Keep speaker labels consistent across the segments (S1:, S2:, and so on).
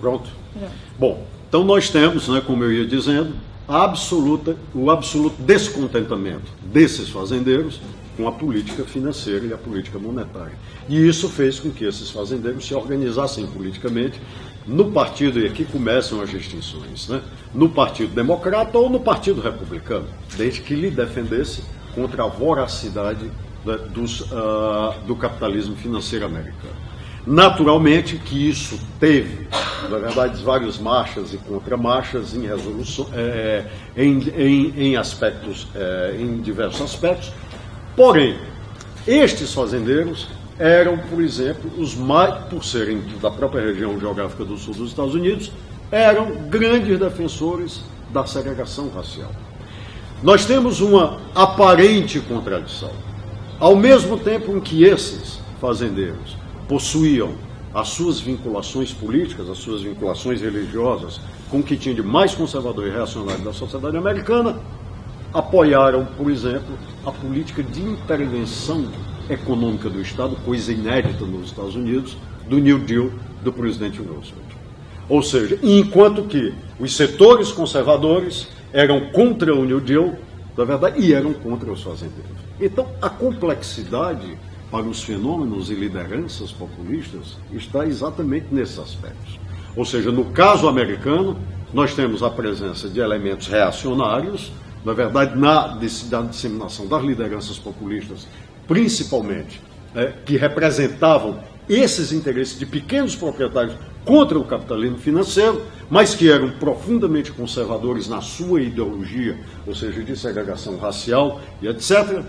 S1: Pronto? Bom, então nós temos, né, como eu ia dizendo, o absoluto descontentamento desses fazendeiros com a política financeira e a política monetária. E isso fez com que esses fazendeiros se organizassem politicamente no partido, e aqui começam as distinções, né, no Partido Democrata ou no Partido Republicano, desde que lhe defendesse contra a voracidade, né, do capitalismo financeiro americano. Naturalmente que isso teve, na verdade, várias marchas e contramarchas em resolução, em aspectos, em diversos aspectos. Porém, estes fazendeiros eram, por exemplo, os mais, por serem da própria região geográfica do sul dos Estados Unidos, eram grandes defensores da segregação racial. Nós temos uma aparente contradição. Ao mesmo tempo em que esses fazendeiros possuíam as suas vinculações políticas, as suas vinculações religiosas, com o que tinha de mais conservador e reacionário da sociedade americana, apoiaram, por exemplo, a política de intervenção econômica do Estado, coisa inédita nos Estados Unidos, do New Deal do presidente Roosevelt. Ou seja, enquanto que os setores conservadores eram contra o New Deal, na verdade, e eram contra os fazendeiros. Então, a complexidade para os fenômenos e lideranças populistas está exatamente nesses aspectos. Ou seja, no caso americano, nós temos a presença de elementos reacionários, na verdade, na disseminação das lideranças populistas, principalmente, que representavam esses interesses de pequenos proprietários contra o capitalismo financeiro, mas que eram profundamente conservadores na sua ideologia, ou seja, de segregação racial e etc.,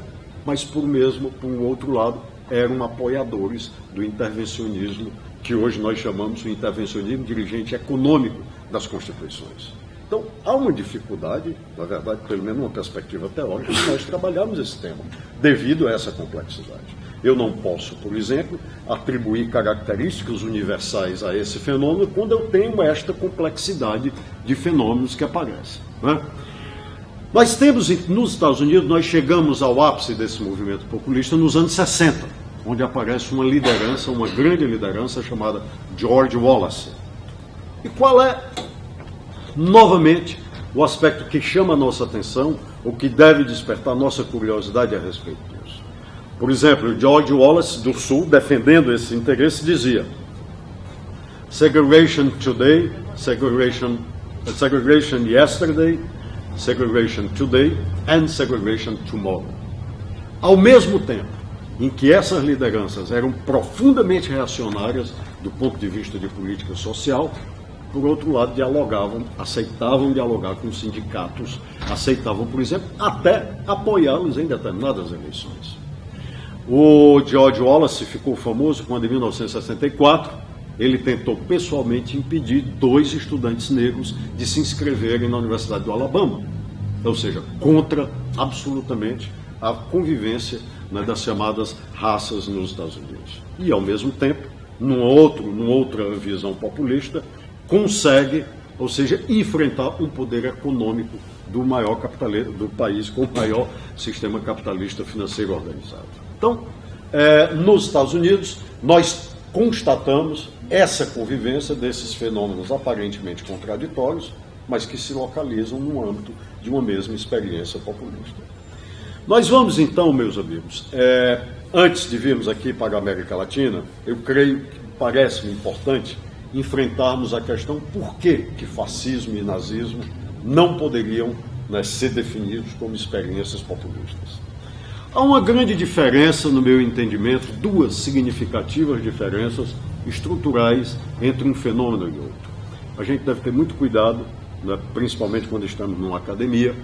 S1: mas por um outro lado, eram apoiadores do intervencionismo, que hoje nós chamamos de intervencionismo dirigente econômico das constituições. Então, há uma dificuldade, na verdade, pelo menos uma perspectiva teórica, de nós trabalharmos esse tema, devido a essa complexidade. Eu não posso, por exemplo, atribuir características universais a esse fenômeno quando eu tenho esta complexidade de fenômenos que aparecem, né? Nós temos, nos Estados Unidos, nós chegamos ao ápice desse movimento populista nos anos 60, onde aparece uma liderança, uma grande liderança chamada George Wallace. E qual é, novamente, o aspecto que chama a nossa atenção, ou que deve despertar nossa curiosidade a respeito disso? Por exemplo, George Wallace, do Sul, defendendo esse interesse, dizia: segregation today, segregation yesterday, segregation today and segregation tomorrow. Ao mesmo tempo em que essas lideranças eram profundamente reacionárias do ponto de vista de política social, por outro lado, aceitavam dialogar com sindicatos, aceitavam, por exemplo, até apoiá-los em determinadas eleições. O George Wallace ficou famoso quando, em 1964, ele tentou pessoalmente impedir 2 estudantes negros de se inscreverem na Universidade do Alabama, ou seja, contra absolutamente a convivência, né, das chamadas raças nos Estados Unidos. E, ao mesmo tempo, numa outra visão populista, consegue, ou seja, enfrentar um poder econômico do país com o maior sistema capitalista financeiro organizado. Então, nos Estados Unidos, nós constatamos essa convivência desses fenômenos aparentemente contraditórios, mas que se localizam no âmbito de uma mesma experiência populista. Nós vamos então, meus amigos, antes de virmos aqui para a América Latina, eu creio que parece-me importante enfrentarmos a questão por que fascismo e nazismo não poderiam, né, ser definidos como experiências populistas. Há uma grande diferença, no meu entendimento, 2 significativas diferenças estruturais entre um fenômeno e outro. A gente deve ter muito cuidado, né, principalmente quando estamos numa academia,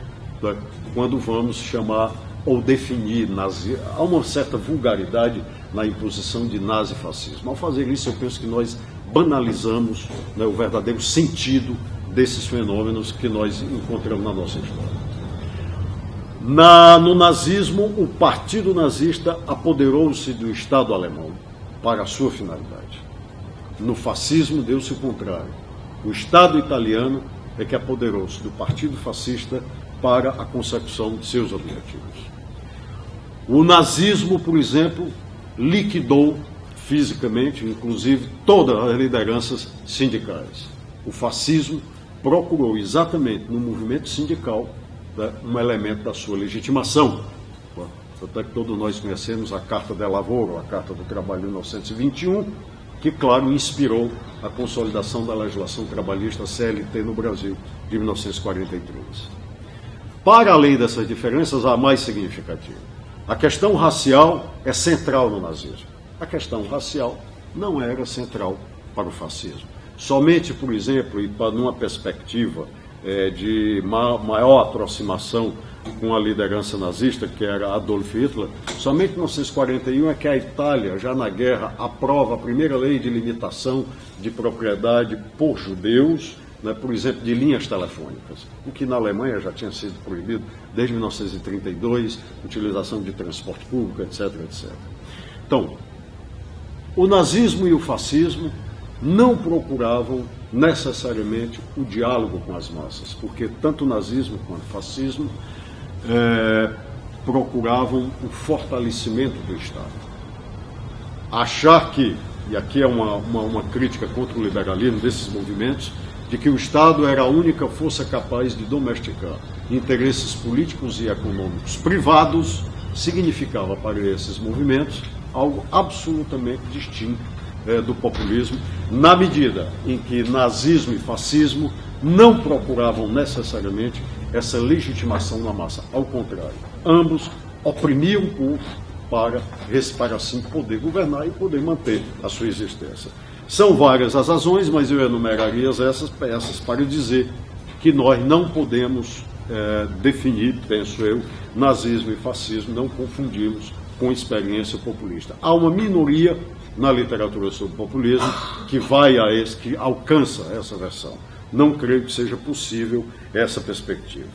S1: né, quando vamos chamar ou definir nazi. Há uma certa vulgaridade na imposição de nazifascismo. Ao fazer isso, eu penso que nós banalizamos, né, o verdadeiro sentido desses fenômenos que nós encontramos na nossa história. No nazismo, o partido nazista apoderou-se do Estado alemão para a sua finalidade. No fascismo, deu-se o contrário. O Estado italiano é que apoderou-se do partido fascista para a consecução de seus objetivos. O nazismo, por exemplo, liquidou fisicamente, inclusive, todas as lideranças sindicais. O fascismo procurou exatamente no movimento sindical, né, um elemento da sua legitimação. Até que todos nós conhecemos a Carta del Lavoro, a Carta do Trabalho de 1921, que, claro, inspirou a consolidação da legislação trabalhista CLT no Brasil de 1943. Para além dessas diferenças, há mais significativa. A questão racial é central no nazismo. A questão racial não era central para o fascismo. Somente, por exemplo, e para numa perspectiva de maior aproximação com a liderança nazista, que era Adolf Hitler, somente em 1941 é que a Itália, já na guerra, aprova a primeira lei de limitação de propriedade por judeus, né, por exemplo, de linhas telefônicas, o que na Alemanha já tinha sido proibido desde 1932, utilização de transporte público, etc, etc. Então, o nazismo e o fascismo não procuravam necessariamente o diálogo com as massas, porque tanto o nazismo quanto o fascismo procuravam o fortalecimento do Estado. Achar que, e aqui é uma crítica contra o liberalismo desses movimentos, de que o Estado era a única força capaz de domesticar interesses políticos e econômicos privados, significava para esses movimentos algo absolutamente distinto do populismo, na medida em que nazismo e fascismo não procuravam necessariamente essa legitimação na massa. Ao contrário, ambos oprimiam o povo para assim poder governar e poder manter a sua existência. São várias as razões, mas eu enumeraria essas para dizer que nós não podemos definir, penso eu, nazismo e fascismo, não confundimos com experiência populista. Há uma minoria na literatura sobre populismo que alcança essa versão. Não creio que seja possível essa perspectiva.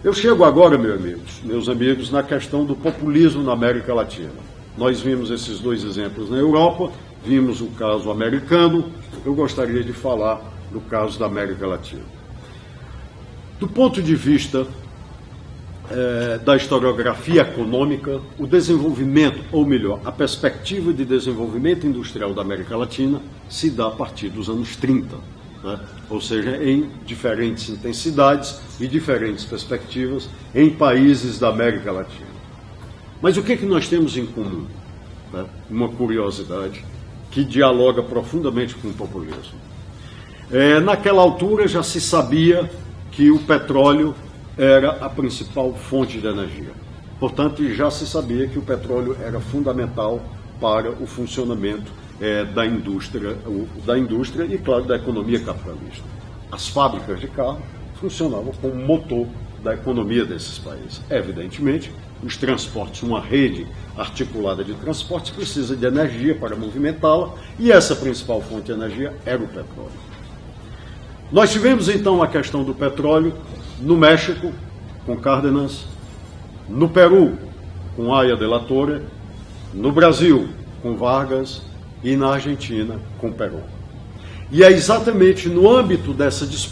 S1: Eu chego agora, meus amigos, na questão do populismo na América Latina. Nós vimos esses dois exemplos na Europa, vimos o caso americano, eu gostaria de falar do caso da América Latina. Do ponto de vista da historiografia econômica, o desenvolvimento, ou melhor, a perspectiva de desenvolvimento industrial da América Latina se dá a partir dos anos 30, né? Ou seja, em diferentes intensidades e diferentes perspectivas em países da América Latina. Mas o que nós temos em comum? Né? Uma curiosidade que dialoga profundamente com o populismo. Naquela altura já se sabia que o petróleo era a principal fonte de energia. Portanto, já se sabia que o petróleo era fundamental para o funcionamento da indústria e, claro, da economia capitalista. As fábricas de carro funcionavam como motor da economia desses países. Evidentemente, os transportes, uma rede articulada de transportes precisa de energia para movimentá-la, e essa principal fonte de energia era o petróleo. Nós tivemos então a questão do petróleo no México, com Cárdenas, no Peru, com Aya de la Torre, no Brasil, com Vargas, e na Argentina, com Perón. E é exatamente no âmbito dessa disputa